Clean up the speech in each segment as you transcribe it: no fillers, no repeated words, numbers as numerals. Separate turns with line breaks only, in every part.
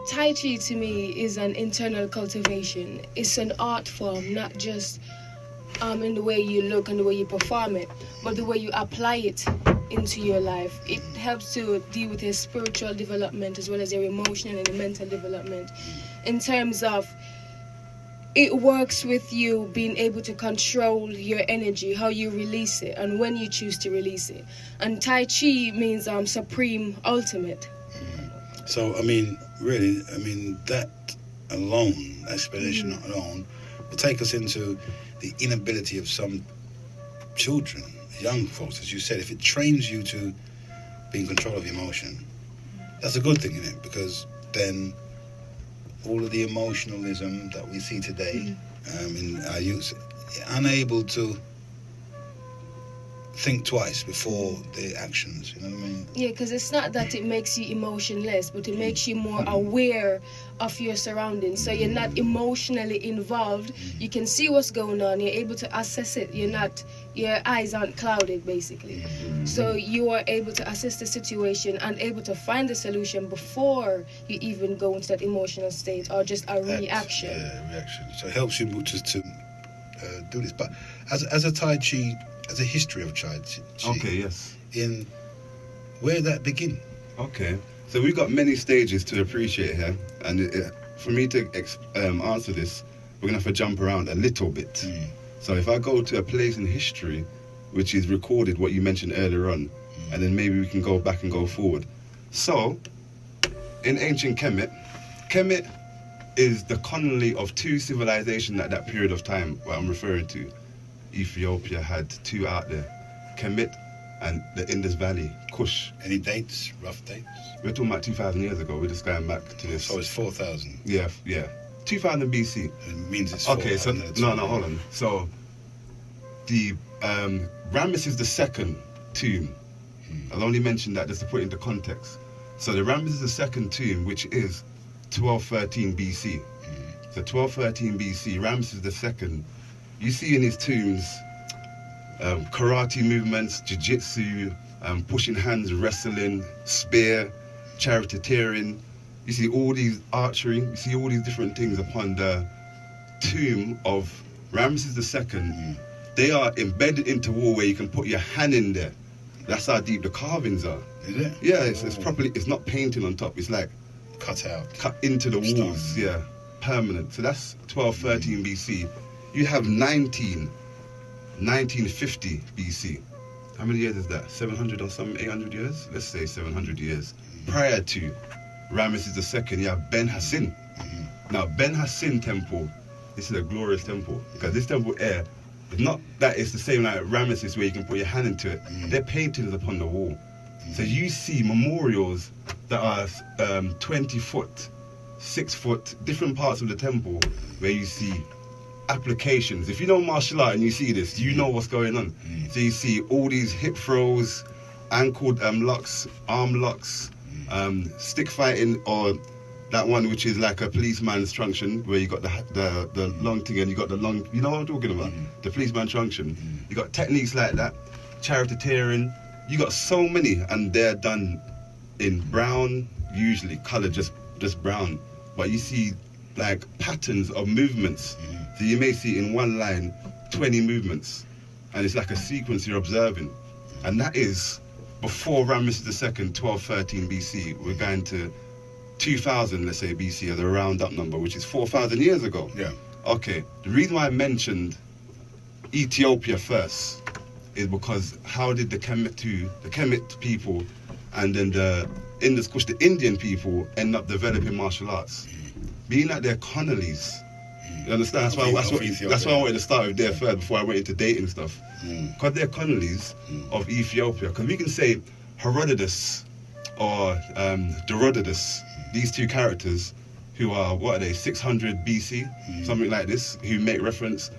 Tai Chi to me is an internal cultivation. It's an art form, not just in the way you look and the way you perform it, but the way you apply it into your life. It helps to deal with your spiritual development as well as your emotional and your mental development. In terms of, it works with you being able to control your energy, how you release it, and when you choose to release it. And Tai Chi means supreme, ultimate.
So, I mean, really, that alone, explanation alone, will take us into the inability of some children, young folks, as you said. If it trains you to be in control of emotion, that's a good thing, isn't it? Because then all of the emotionalism that we see today in our youth, unable to think twice before the actions, you know what I mean?
Yeah, because it's not that it makes you emotionless, but it makes you more aware of your surroundings. So you're not emotionally involved. You can see what's going on. You're able to assess it. Your eyes aren't clouded, basically. So you are able to assess the situation and able to find the solution before you even go into that emotional state or just a reaction.
Reaction. So it helps you to do this. But as a Tai Chi, as a history of Tai Chi.
Okay, yes.
In where did that begin?
Okay, so we've got many stages to appreciate here, and for me to answer this, we're gonna have to jump around a little bit. So if I go to a place in history, which is recorded what you mentioned earlier on, and then maybe we can go back and go forward. So, in ancient Kemet is the colony of two civilizations at that period of time, what I'm referring to. Ethiopia had two out there, Kemet and the Indus Valley, Kush.
Any dates, rough dates?
We're talking about 2,000 years ago. We're just going back to this.
So it's 4,000?
Yeah. 2000 BC.
It means it's
okay, so, no, hold on. So, the Ramesses II tomb, I'll only mention that just to put it into context. So the Ramesses II tomb, which is 1213 BC. So 1213 BC, Ramesses II, you see in his tombs karate movements, jiu-jitsu, pushing hands, wrestling, spear, charioteering. You see all these archery, you see all these different things upon the tomb of Ramesses II. They are embedded into wall where you can put your hand in there. That's how deep the carvings are.
Is it?
Yeah, it's properly, it's not painting on top, it's like
cut out.
Cut into the walls,
Stone.
yeah, permanent. So that's 1213 BC. You have 1950 BC. How many years is that? 700 or something, 800 years? Let's say 700 years. Prior to Ramesses II, you have Ben Hassin. Now, Ben Hassin temple, this is a glorious temple, because this temple here, it's not that it's the same like Ramesses where you can put your hand into it. They're paintings upon the wall. So you see memorials that are 20 foot, 6 foot, different parts of the temple where you see applications. If you know martial art and you see this, you know what's going on. So you see all these hip throws, ankle locks, arm locks, stick fighting, or that one which is like a policeman's truncheon, where you got the long thing and you got the long, you know what I'm talking about? The policeman truncheon. You got techniques like that, charioteering. You got so many, and they're done in brown, usually color just brown. But you see like patterns of movements. So you may see in one line 20 movements, and it's like a sequence you're observing. And that is before Ramesses II, 1213 BC. We're going to 2000, let's say, BC, as a round up number, which is 4,000 years ago.
Yeah.
Okay, the reason why I mentioned Ethiopia first is because how did the Kemet people and then the Indus Kush, the Indian people, end up developing martial arts? Being that they're colonies, you understand? That's why I wanted to start with there first before I went into dating stuff. Because they're colonies of Ethiopia. Because we can say Herodotus or Herodotus, these two characters who are, what are they, 600 BC, something like this, who make reference.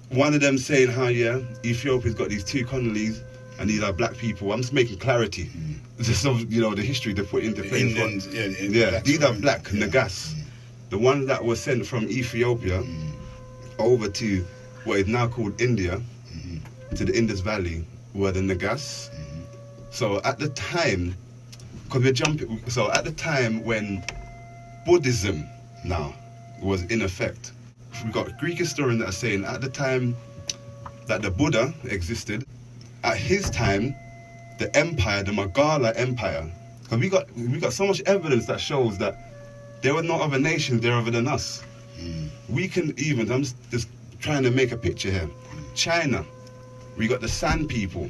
One of them saying how, Ethiopia's got these two colonies and these are black people. I'm just making clarity. Just of, the history to put into place.
Indians,
these are black, Nagas. The ones that were sent from Ethiopia over to what is now called India, to the Indus Valley, were the Nagas. So at the time, because we're jumping, so at the time when Buddhism now was in effect. We've got Greek historians that are saying at the time that the Buddha existed, at his time, the empire, the Magala Empire, because we got so much evidence that shows that there were no other nations there other than us. We can even, I'm just trying to make a picture here. China, we got the San people.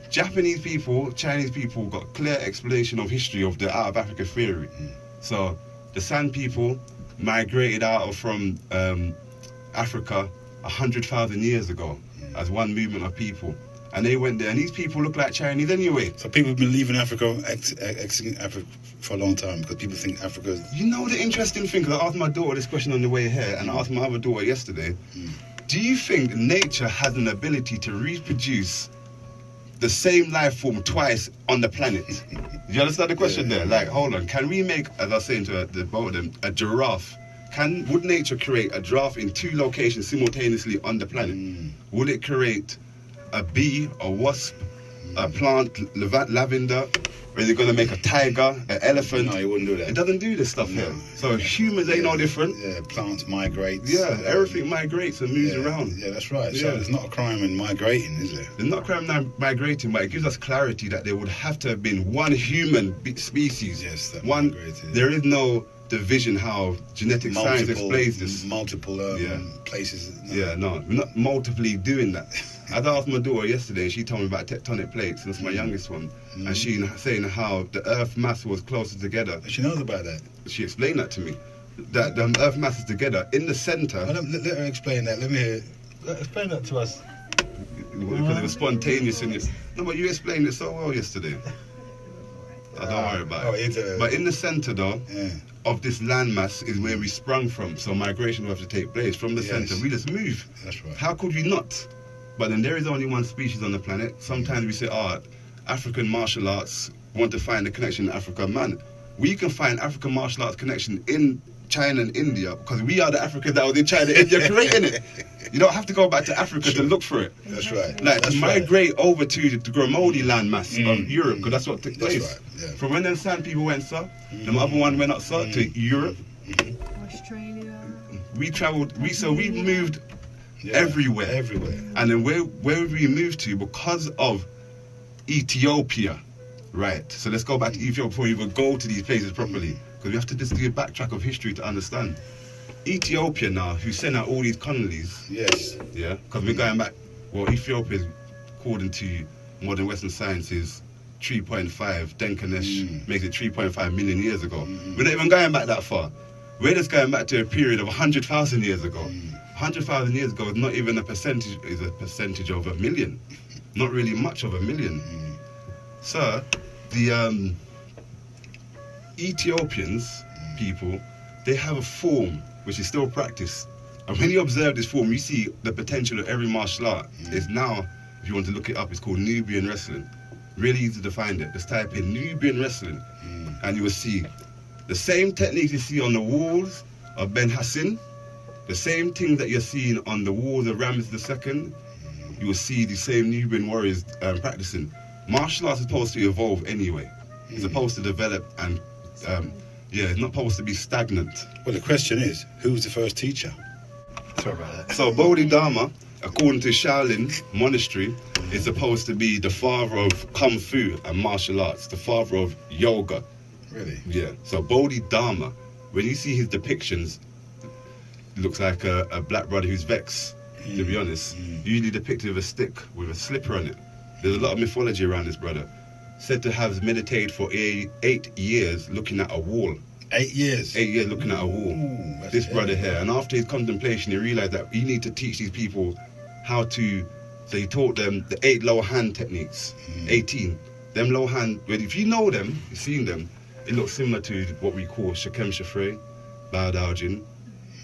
Japanese people, Chinese people got clear explanation of history of the out of Africa theory. So the San people migrated out from Africa 100,000 years ago as one movement of people. And they went there, and these people look like Chinese anyway.
So people have been leaving Africa, exiting Africa for a long time because people think Africa...
You know the interesting thing, because I asked my daughter this question on the way here, and I asked my other daughter yesterday, do you think nature has an ability to reproduce the same life form twice on the planet? Do you understand the question there? Like, hold on, can we make, as I was saying to the both of them, a giraffe? Would nature create a giraffe in 2 locations simultaneously on the planet? Would it create a bee, a wasp, a plant, lavender? Or is it going to make a tiger, an elephant?
No, it wouldn't do that.
It doesn't do this stuff here. So humans ain't no different.
Yeah, plants migrate.
Yeah, everything migrates and moves around.
Yeah, that's right. So there's not a crime in migrating, is there?
There's not a crime in migrating, but it gives us clarity that there would have to have been one human species.
Yes, that
one.
migrated.
There is no division how genetic science explains this.
Multiple places.
Yeah, no, we're not multiply doing that. As I asked my daughter yesterday, she told me about tectonic plates, and that's my youngest one, and she saying how the Earth mass was closer together.
She knows about that.
She explained that to me, that the Earth mass is together in the centre.
Well, let her explain that. Let me hear. Explain that to us.
Because it was spontaneous in this. No, but you explained it so well yesterday. Don't worry about it. But in the centre, though, of this landmass is where we sprung from. So migration will have to take place from the centre. We just move.
That's right.
How could we not? But then there is only one species on the planet. Sometimes we say, African martial arts want to find a connection in Africa. Man, we can find African martial arts connection in China and India because we are the Africans that was in China and India creating it. You don't have to go back to Africa to look for it.
That's right.
Like, to migrate over to the Gromodi landmass of Europe, because that's what took place.
That's right. Yeah.
From when them San people went, sir, the other one went up, sir, to Europe.
Australia.
We travelled, we moved everywhere. And then where we moved to because of Ethiopia, right? So let's go back to Ethiopia before we even go to these places properly, because we have to just do a backtrack of history to understand. Ethiopia now, who sent out all these colonies.
Yes.
Yeah, because we're going back. Well, Ethiopia is, according to modern Western science, is 3.5. Denkanesh makes it 3.5 million years ago. We're not even going back that far. We're just going back to a period of 100,000 years ago. 100,000 years ago is not even a percentage of a million. Not really much of a million. Sir, the Ethiopians, people, they have a form which is still practiced. And when you observe this form, you see the potential of every martial art. It's now, if you want to look it up, it's called Nubian wrestling. Really easy to find it. Just type in Nubian wrestling, and you will see the same techniques you see on the walls of Ben Hassan, the same things that you're seeing on the walls of Ramses II, you will see the same Nubian warriors practicing. Martial arts is supposed to evolve anyway. It's supposed to develop and, it's not supposed to be stagnant.
Well, the question is, who was the first teacher? Sorry about that.
So Bodhidharma, according to Shaolin Monastery, is supposed to be the father of Kung Fu and martial arts, the father of yoga.
Really?
Yeah. So Bodhidharma, when you see his depictions, it looks like a black brother who's vexed, to be honest. Usually depicted with a stick with a slipper on it. There's a lot of mythology around this brother. Said to have meditated for 8 years looking at a wall.
8 years?
8 years looking at a wall. This brother here. And after his contemplation, he realized that he needed to teach these people how to, so he taught them the 8 lower hand techniques. 18. Them lower hand, if you know them, you've seen them, it looks similar to what we call Shakem Shafre, Bao Dao Jin.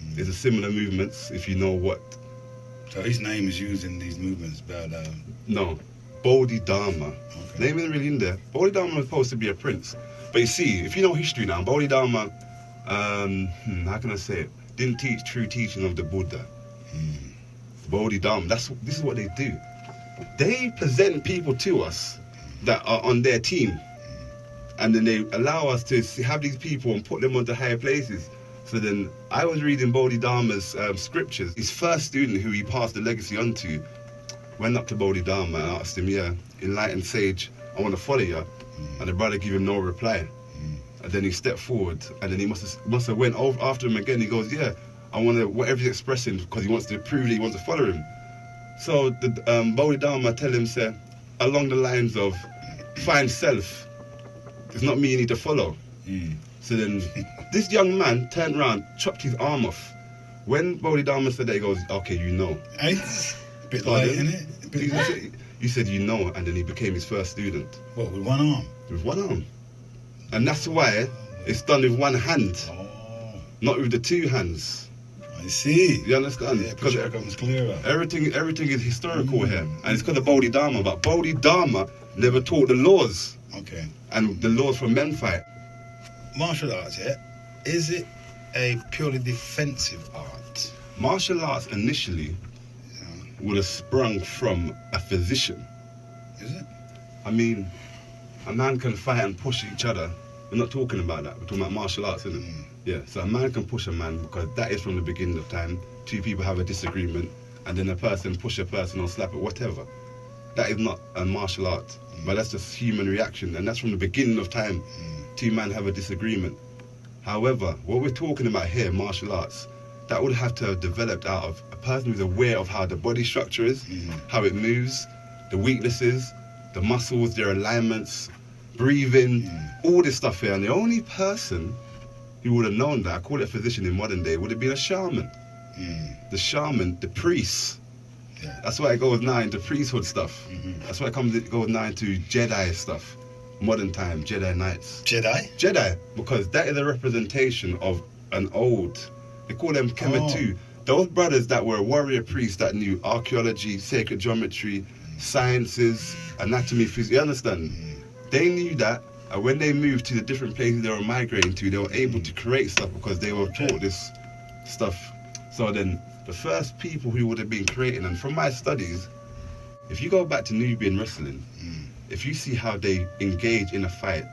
There's a similar movements, if you know what.
So his name is used in these movements, Bao Dao?
No. Bodhidharma. Okay. Name isn't really in there. Bodhidharma was supposed to be a prince. But you see, if you know history now, Bodhidharma, how can I say it? Didn't teach true teaching of the Buddha. Bodhidharma, this is what they do. They present people to us that are on their team. and then they allow us to have these people and put them onto higher places. So then I was reading Bodhidharma's scriptures. His first student, who he passed the legacy on to, went up to Bodhidharma and asked him, yeah, enlightened sage, I want to follow you. And the brother gave him no reply. And then he stepped forward, and then he must have went over after him again. He goes, yeah, I want to, whatever he's expressing, because he wants to prove that he wants to follow him. So the Bodhidharma tell him, say, along the lines of, find self. It's not me you need to follow. So then this young man turned around, chopped his arm off. When Bodhidharma said that, he goes, okay, you know.
Hey, a bit light, innit?
You said you know, and then he became his first student.
What, with one arm?
With one arm. And that's why it's done with one hand, not with the two hands.
I see.
You understand?
Yeah, because it becomes clearer.
Everything is historical here. And it's because of Bodhidharma. But Bodhidharma never taught the laws.
Okay.
And the laws for men fight.
Martial arts, yeah? Is it a purely defensive art?
Martial arts initially would have sprung from a physician.
Is it?
I mean, a man can fight and push each other. We're not talking about that. We're talking about martial arts, isn't it? Yeah, so a man can push a man because that is from the beginning of time. Two people have a disagreement and then a person push a person or slap it, whatever. That is not a martial art, but that's just human reaction, and that's from the beginning of time. Two men have a disagreement. However, what we're talking about here, martial arts, that would have to have developed out of a person who's aware of how the body structure is, how it moves, the weaknesses, the muscles, their alignments, breathing, all this stuff here. And the only person who would have known that, I call it a physician in modern day, would have been a shaman. The shaman, the priest.
Yeah.
That's why it goes now into priesthood stuff. That's why it goes now into Jedi stuff. Modern time, Jedi Knights. Jedi, because that is a representation of an old, they call them Kemetu. Those brothers that were warrior priests that knew archaeology, sacred geometry, sciences, anatomy, physics, you understand? They knew that, and when they moved to the different places they were migrating to, they were able to create stuff because they were taught this stuff. So then, the first people who would have been creating, and from my studies, if you go back to Nubian wrestling, if you see how they engage in a fight,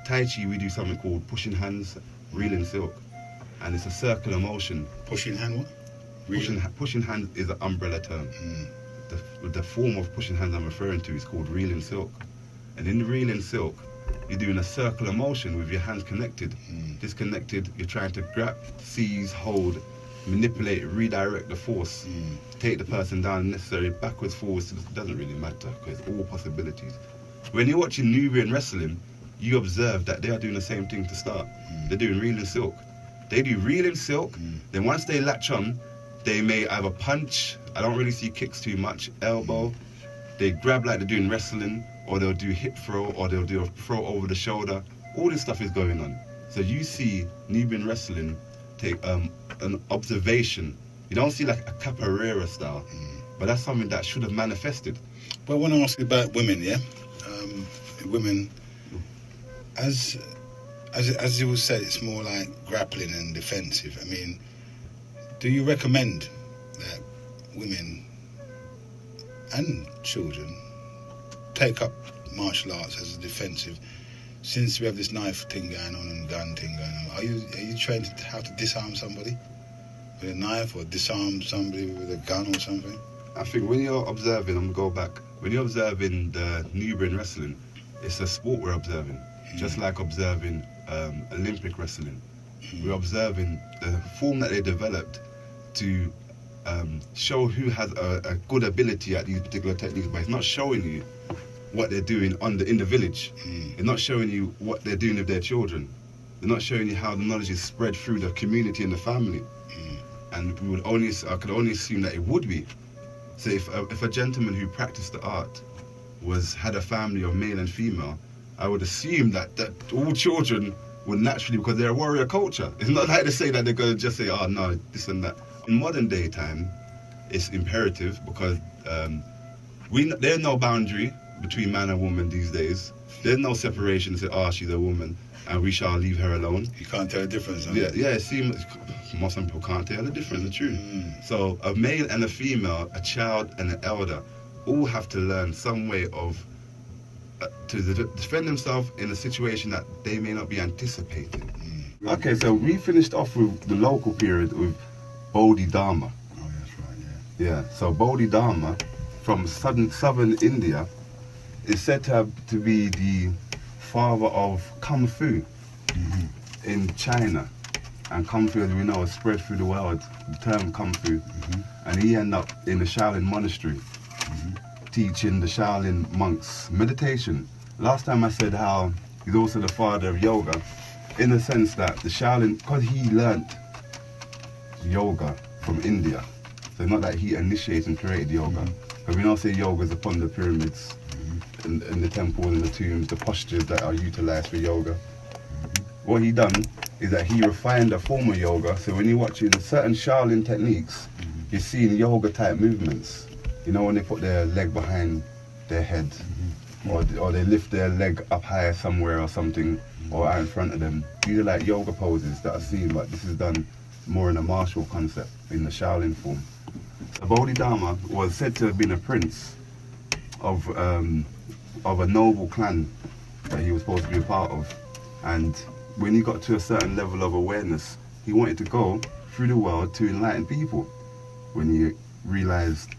Tai Chi, we do something called pushing hands, reeling silk, and it's a circular motion.
Pushing hand what?
Pushing hands is an umbrella term. The form of pushing hands I'm referring to is called reeling silk. And in the reeling silk, you're doing a circular motion with your hands connected. Disconnected, you're trying to grab, seize, hold, manipulate, redirect the force, take the person down necessarily backwards, forwards. It doesn't really matter because it's all possibilities. When you're watching Nubian wrestling, you observe that they are doing the same thing to start. They're doing reeling silk. They do reeling silk, then once they latch on, they may either punch, I don't really see kicks too much, elbow, they grab like they're doing wrestling, or they'll do hip throw, or they'll do a throw over the shoulder. All this stuff is going on. So you see Nubian wrestling take an observation. You don't see like a capoeira style, but that's something that should have manifested.
Well, I want to ask you about women, yeah? Women, as you would say, it's more like grappling and defensive. I mean, do you recommend that women and children take up martial arts as a defensive? Since we have this knife thing going on and gun thing going on, are you trained to how to disarm somebody with a knife or disarm somebody with a gun or something?
I think when you're observing, I'm going to go back, when you're observing the Nubian wrestling, it's a sport we're observing, just like observing Olympic wrestling. We're observing the form that they developed to show who has a good ability at these particular techniques, but it's not showing you what they're doing in the village. It's not showing you what they're doing with their children. They're not showing you how the knowledge is spread through the community and the family. And I could only assume that it would be. So if a gentleman who practiced the art had a family of male and female, I would assume that all children would naturally, because they're a warrior culture. It's not like they say that they're going to just say, oh no, this and that. In modern day time, it's imperative because there's no boundary between man and woman these days. There's no separation to say, oh, she's a woman and we shall leave her alone.
You can't tell the difference, huh?
Yeah, it seems most people can't tell the difference, it's true. So a male and a female, a child and an elder, all have to learn some way of defend themselves in a situation that they may not be anticipating. Okay, so we finished off with the local period with Bodhidharma.
Oh, that's right, yeah.
Yeah, so Bodhidharma from southern India is said to be the father of Kung Fu in China. And Kung Fu, as we know, is spread through the world, the term Kung Fu. And he ended up in the Shaolin monastery, teaching the Shaolin monks meditation. Last time I said how he's also the father of yoga, in the sense that the Shaolin, because he learnt yoga from India, so not that he initiated and created yoga, because we now say yoga is upon the pyramids, in the temples and the tombs, the postures that are utilized for yoga. What he done is that he refined a form of yoga, so when you're watching certain Shaolin techniques, you're seeing yoga type movements. You know, when they put their leg behind their head, or they lift their leg up higher somewhere or something, or out in front of them. These are like yoga poses that are seen, but this is done more in a martial concept, in the Shaolin form. So Bodhidharma was said to have been a prince of a noble clan that he was supposed to be a part of. And when he got to a certain level of awareness, he wanted to go through the world to enlighten people. When he realized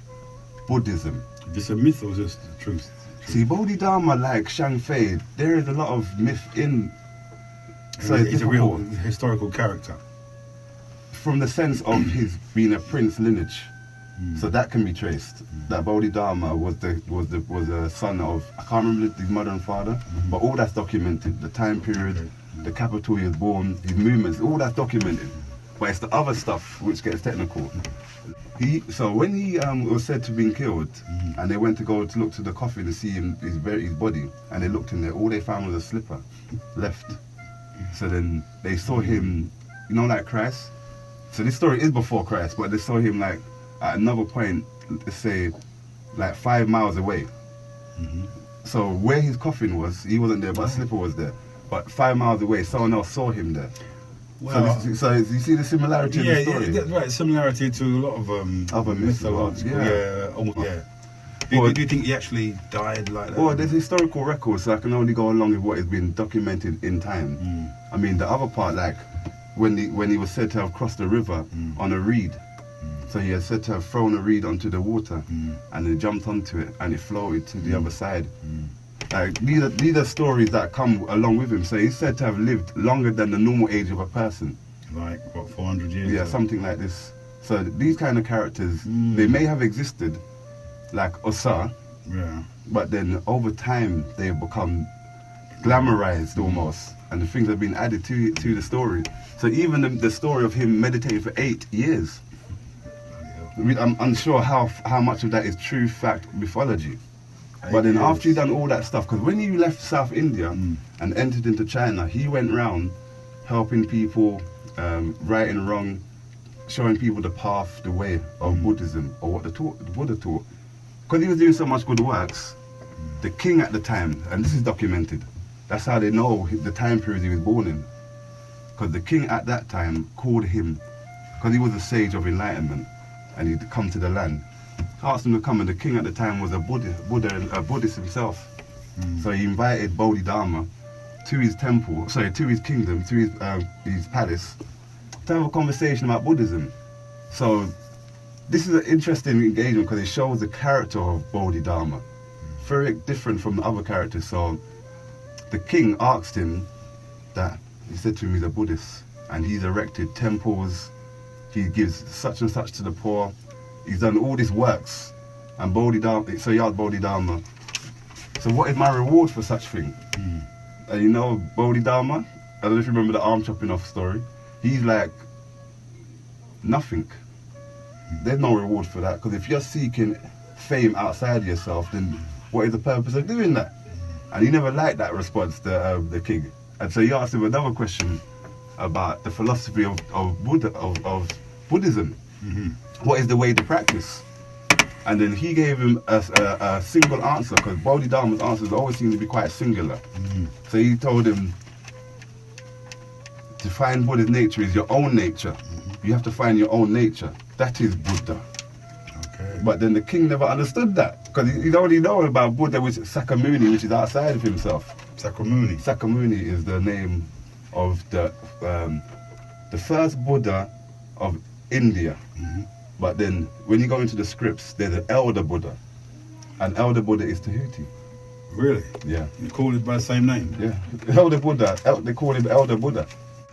Buddhism.
Is this a myth or just the truth?
See, Bodhidharma, like Shang Fei, there is a lot of myth in. So
he's a real historical character.
From the sense of his being a prince lineage, so that can be traced. That Bodhidharma was a son of, I can't remember his mother and father, but all that's documented. The time period, the capital he was born, his movements, all that's documented. But it's the other stuff which gets technical. So when he was said to have been killed, and they went to go to look to the coffin to see his body, and they looked in there, all they found was a slipper left. So then they saw him, you know, like Christ. So this story is before Christ, but they saw him like at another point, let's say like 5 miles away. So where his coffin was, he wasn't there, but a slipper was there. But 5 miles away, someone else saw him there.
Well,
so you see the similarity in the story?
Yeah, right. Similarity to a lot of
other
mythological. Do you think he actually died like that?
Well, there's historical records, so I can only go along with what has been documented in time. I mean, the other part, like when he was said to have crossed the river on a reed. So he had said to have thrown a reed onto the water, and he jumped onto it, and it floated to the other side. Like these are stories that come along with him. So he's said to have lived longer than the normal age of a person.
Like what, 400 years?
Yeah, something like this. So these kind of characters, they may have existed, like Osa.
Yeah.
But then over time they've become glamorized almost, and the things have been added to the story. So even the story of him meditating for 8 years, I'm unsure how much of that is true fact mythology. But then after he done all that stuff, because when he left South India and entered into China, he went round helping people, right and wrong, showing people the path, the way of Buddhism, or what the Buddha taught. Because he was doing so much good works, the king at the time, and this is documented, that's how they know the time period he was born in. Because the king at that time called him, because he was a sage of enlightenment, and he'd come to the land, asked him to come, and the king at the time was a Buddhist himself. So he invited Bodhidharma to his temple, to his kingdom, to his palace, to have a conversation about Buddhism. So this is an interesting engagement because it shows the character of Bodhidharma, very different from the other characters. So the king asked him that, he said to him he's a Buddhist, and he's erected temples, he gives such and such to the poor, he's done all these works. And Bodhidharma, so he asked Bodhidharma, so what is my reward for such thing? And you know Bodhidharma, I don't know if you remember the arm chopping off story, he's like, nothing. There's no reward for that, because if you're seeking fame outside of yourself, then what is the purpose of doing that? And he never liked that response, the king. And so he asked him another question about the philosophy of Buddhism. What is the way to practice? And then he gave him a single answer, because Bodhidharma's answers always seem to be quite singular. So he told him, to find Buddha's nature is your own nature. You have to find your own nature. That is Buddha. But then the king never understood that, because he only know about Buddha, which is Sakyamuni, which is outside of himself.
Sakyamuni.
Sakyamuni is the name of the first Buddha of India.
Mm-hmm.
But then when you go into the scripts, there's an elder Buddha. An elder Buddha is Tahuti.
Really?
Yeah.
You call it by the same name?
Yeah. Elder Buddha, they call him Elder Buddha.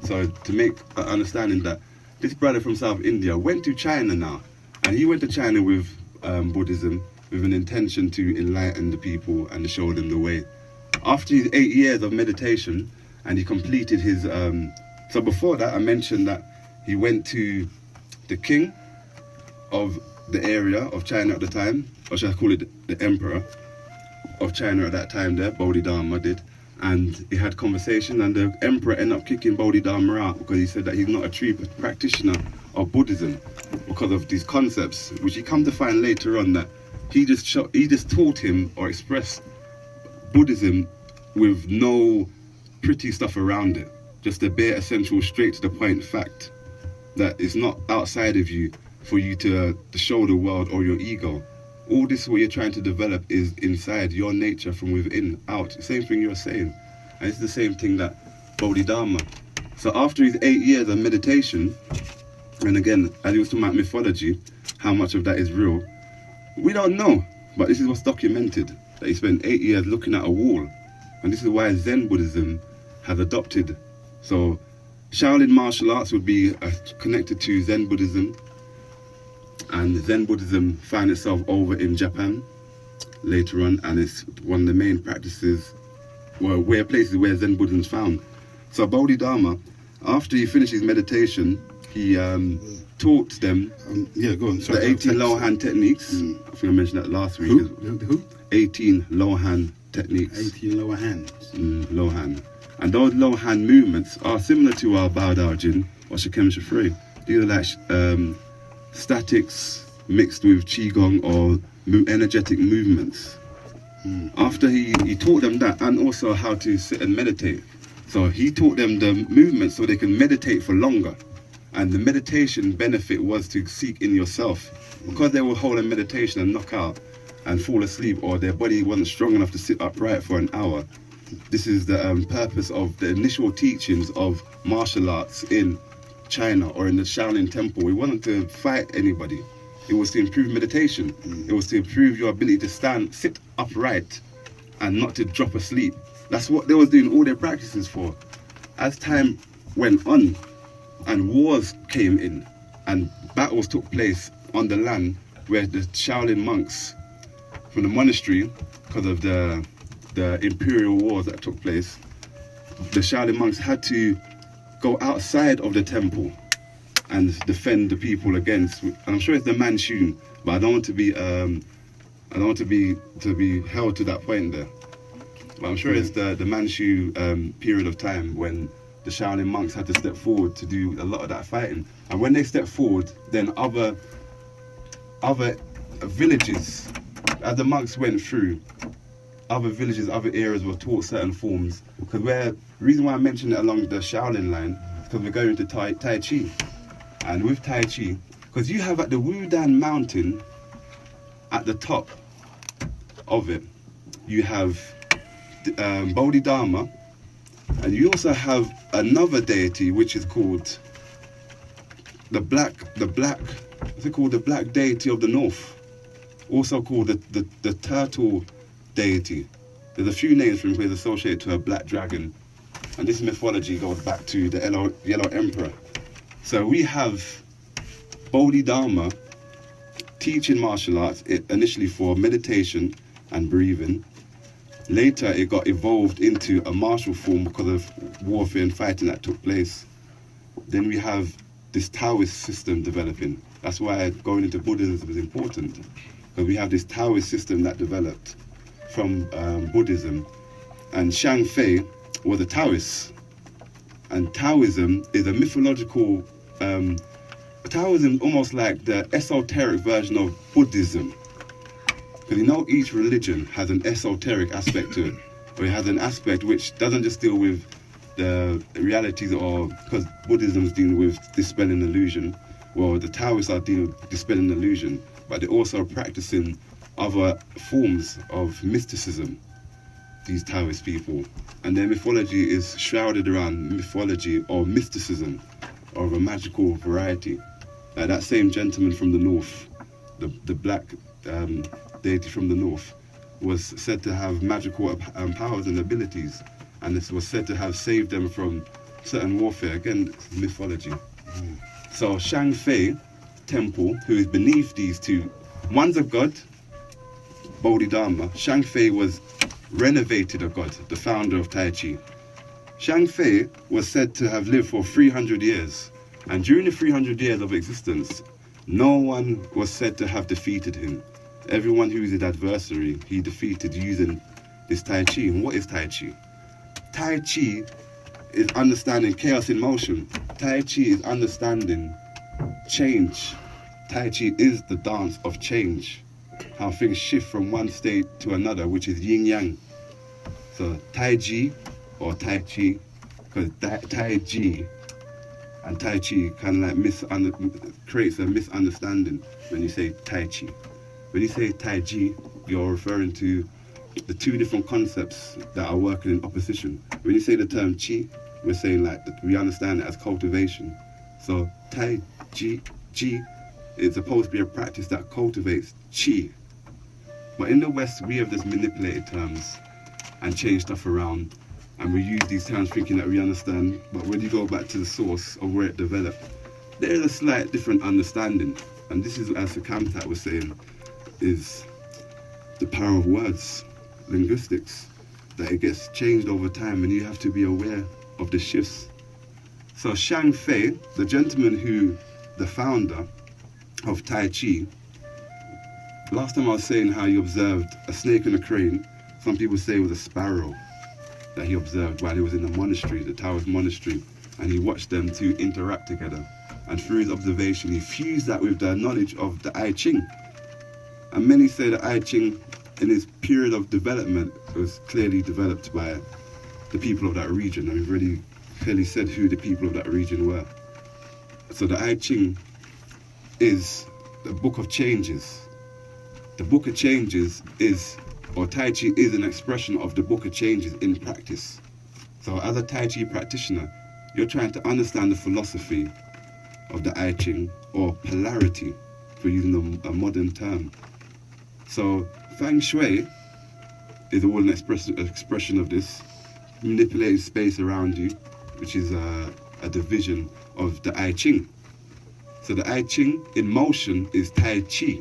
So to make an understanding that this brother from South India went to China now, and he went to China with Buddhism with an intention to enlighten the people and to show them the way. After his 8 years of meditation, and he completed his... so before that, I mentioned that he went to the king of the area of China at the time, or should I call it the emperor of China at that time there, Bodhidharma did, and he had conversation, and the emperor ended up kicking Bodhidharma out because he said that he's not a true practitioner of Buddhism because of these concepts, which he come to find later on that he just taught him or expressed Buddhism with no pretty stuff around it, just the bare essential, straight to the point fact that it's not outside of you for you to show the world or your ego. All this what you're trying to develop is inside your nature from within out. Same thing you're saying. And it's the same thing that Bodhidharma. So after his 8 years of meditation, and again, as he was talking about mythology, how much of that is real, we don't know. But this is what's documented, that he spent 8 years looking at a wall. And this is why Zen Buddhism has adopted. So Shaolin martial arts would be connected to Zen Buddhism. And Zen Buddhism found itself over in Japan later on, and it's one of the main practices, well, places where Zen Buddhism is found. So Bodhidharma, after he finished his meditation, he taught them
go on, sorry,
the 18 Lohan techniques. I think I mentioned that last week.
Who?
18 Lohan techniques.
18 lower hands.
Lohan. And those Lohan movements are similar to our Bao Dao Jin or Shikem Shifrei. These are like statics mixed with Qigong or energetic movements. After he taught them that, and also how to sit and meditate. So he taught them the movements so they can meditate for longer. And the meditation benefit was to seek in yourself. Because they will hold a meditation and knock out and fall asleep, or their body wasn't strong enough to sit upright for an hour. This is the purpose of the initial teachings of martial arts in China or in the Shaolin Temple. We wanted to fight anybody. It was to improve meditation. It was to improve your ability to sit upright and not to drop asleep. That's what they was doing all their practices for. As time went on and wars came in and battles took place on the land where the Shaolin monks from the monastery, because of the imperial wars that took place, the Shaolin monks had to go outside of the temple and defend the people against. And I'm sure it's the Manchun, but I don't want to be held to that point there. But I'm sure it's the Manchu period of time when the Shaolin monks had to step forward to do a lot of that fighting. And when they stepped forward, then other villages, as the monks went through, other villages, other areas were taught certain forms. Because the reason why I mentioned it along the Shaolin line is because we're going into Tai Chi. And with Tai Chi, because you have at the Wudan mountain, at the top of it, you have Bodhidharma, and you also have another deity which is called the black deity of the north, also called the turtle deity. There's a few names for him, but it's associated to a black dragon, and this mythology goes back to the yellow emperor. So we have Bodhidharma teaching martial arts, initially for meditation and breathing. Later it got evolved into a martial form because of warfare and fighting that took place. Then we have this Taoist system developing. That's why going into Buddhism is important, because we have this Taoist system that developed from Buddhism. And Shang Fei was a Taoist. And Taoism is a mythological, Taoism almost like the esoteric version of Buddhism. Because you know each religion has an esoteric aspect to it, or it has an aspect which doesn't just deal with the realities, or because Buddhism is dealing with dispelling illusion, well, the Taoists are dispelling illusion, but they're also practicing other forms of mysticism, these Taoist people. And their mythology is shrouded around mythology or mysticism of a magical variety. Like that same gentleman from the north, the black deity from the north, was said to have magical powers and abilities, and this was said to have saved them from certain warfare. Again, mythology. So Shang Fei temple, who is beneath these two, one's a god, Bodhidharma. Shang Fei was renovated a god, the founder of Tai Chi. Shang Fei was said to have lived for 300 years, and during the 300 years of existence, no one was said to have defeated him. Everyone who is his adversary, he defeated using this Tai Chi. And what is Tai Chi? Tai Chi is understanding chaos in motion. Tai Chi is understanding change. Tai Chi is the dance of change. How things shift from one state to another, which is yin yang. So Tai Chi or Tai Chi, because Tai Chi and Tai Chi kind of like creates a misunderstanding when you say Tai Chi. When you say Tai Chi, you're referring to the two different concepts that are working in opposition. When you say the term Chi, we're saying like that we understand it as cultivation. So Tai Chi is supposed to be a practice that cultivates Chi. But in the West, we have just manipulated terms and changed stuff around, and we use these terms thinking that we understand, but when you go back to the source of where it developed, there is a slight different understanding. And this is, as the Kamtat was saying, is the power of words, linguistics, that it gets changed over time, and you have to be aware of the shifts. So Shang Fei, the gentleman who, the founder of Tai Chi, last time I was saying how he observed a snake and a crane. Some people say it was a sparrow that he observed while he was in the monastery, the Taoist monastery, and he watched them to interact together. And through his observation, he fused that with the knowledge of the I Ching. And many say that I Ching, in its period of development, was clearly developed by the people of that region. And we've already clearly said who the people of that region were. So the I Ching is the book of changes. The book of changes is, or Tai Chi is an expression of the book of changes in practice. So as a Tai Chi practitioner, you're trying to understand the philosophy of the I Ching, or polarity, for using a modern term. So Feng Shui is all an expression of this, manipulating space around you, which is a division of the I Ching. So the I Ching in motion is Tai Chi.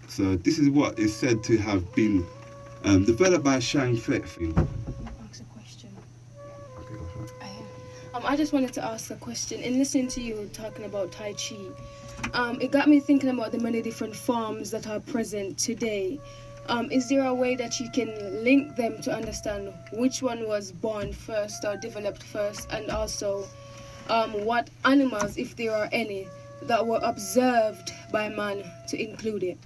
So this is what is said to have been developed by Shang Fei.
Ask a question.
Okay, go for it.
I just wanted to ask a question. In listening to you talking about Tai Chi, it got me thinking about the many different forms that are present today. Is there a way that you can link them to understand which one was born first or developed first, and also what animals, if there are any, that were observed by man to include it?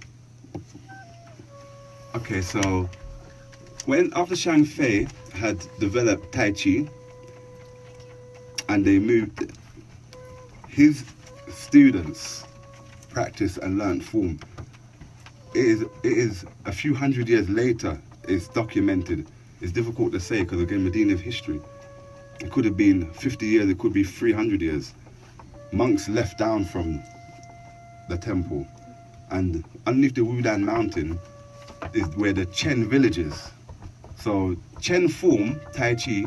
Okay, so after Shang Fei had developed Tai Chi and they moved, his students practiced and learned form. It is a few hundred years later, it's documented. It's difficult to say because again, Medina of history. It could have been 50 years, it could be 300 years. Monks left down from the temple, and underneath the Wudan mountain is where the Chen village is. So Chen form, Tai Chi,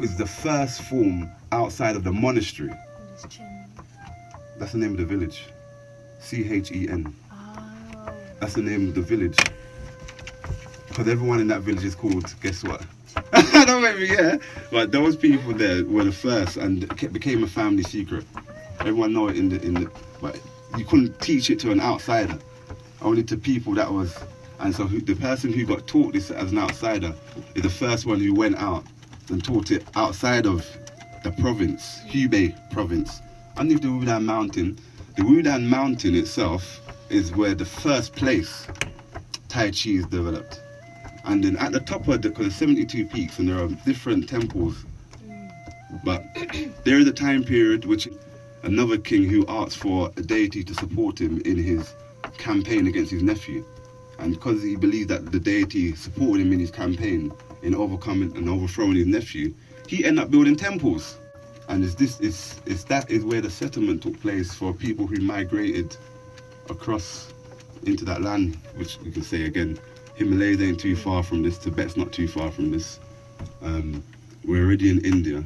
is the first form outside of the monastery. That's the name of the village. C-H-E-N.
Oh.
That's the name of the village. Because everyone in that village is called, guess what? Don't make me get it. But those people there were the first, and it became a family secret. Everyone know it in the, but you couldn't teach it to an outsider. Only to people that was. And so the person who got taught this as an outsider is the first one who went out and taught it outside of the province, Hubei province. Underneath the Wudan mountain, the Wudan mountain itself is where the first place Tai Chi is developed. And then at the top of because there's 72 peaks and there are different temples. But there is a time period which another king who asked for a deity to support him in his campaign against his nephew. And because he believed that the deity supported him in his campaign in overcoming and overthrowing his nephew, he ended up building temples. And that is where the settlement took place for people who migrated across into that land, which we can say again, Himalayas ain't too far from this, Tibet's not too far from this. We're already in India.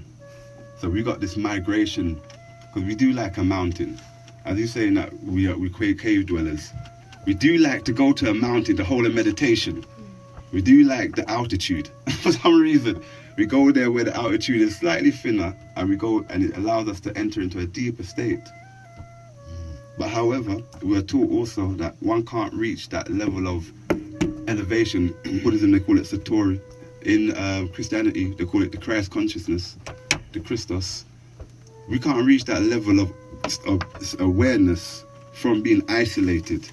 So we got this migration, because we do like a mountain. As you're saying that we cave dwellers, we do like to go to a mountain to hold a meditation. We do like the altitude. For some reason, we go there where the altitude is slightly thinner, and we go, and it allows us to enter into a deeper state. But however, we are taught also that one can't reach that level of elevation. In Buddhism, they call it Satori. In Christianity, they call it the Christ consciousness, the Christos. We can't reach that level of awareness from being isolated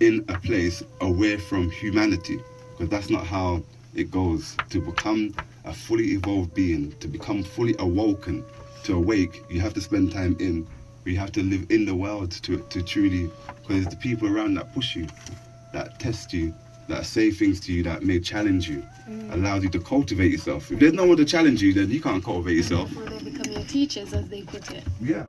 in a place away from humanity, because that's not how it goes. To become a fully evolved being, to become fully awoken, to awake, you have to spend time in. You have to live in the world to truly, because it's the people around that push you, that test you, that say things to you that may challenge you, allows you to cultivate yourself. If there's no one to challenge you, then you can't cultivate yourself.
Well, they become your teachers, as they put it.
Yeah.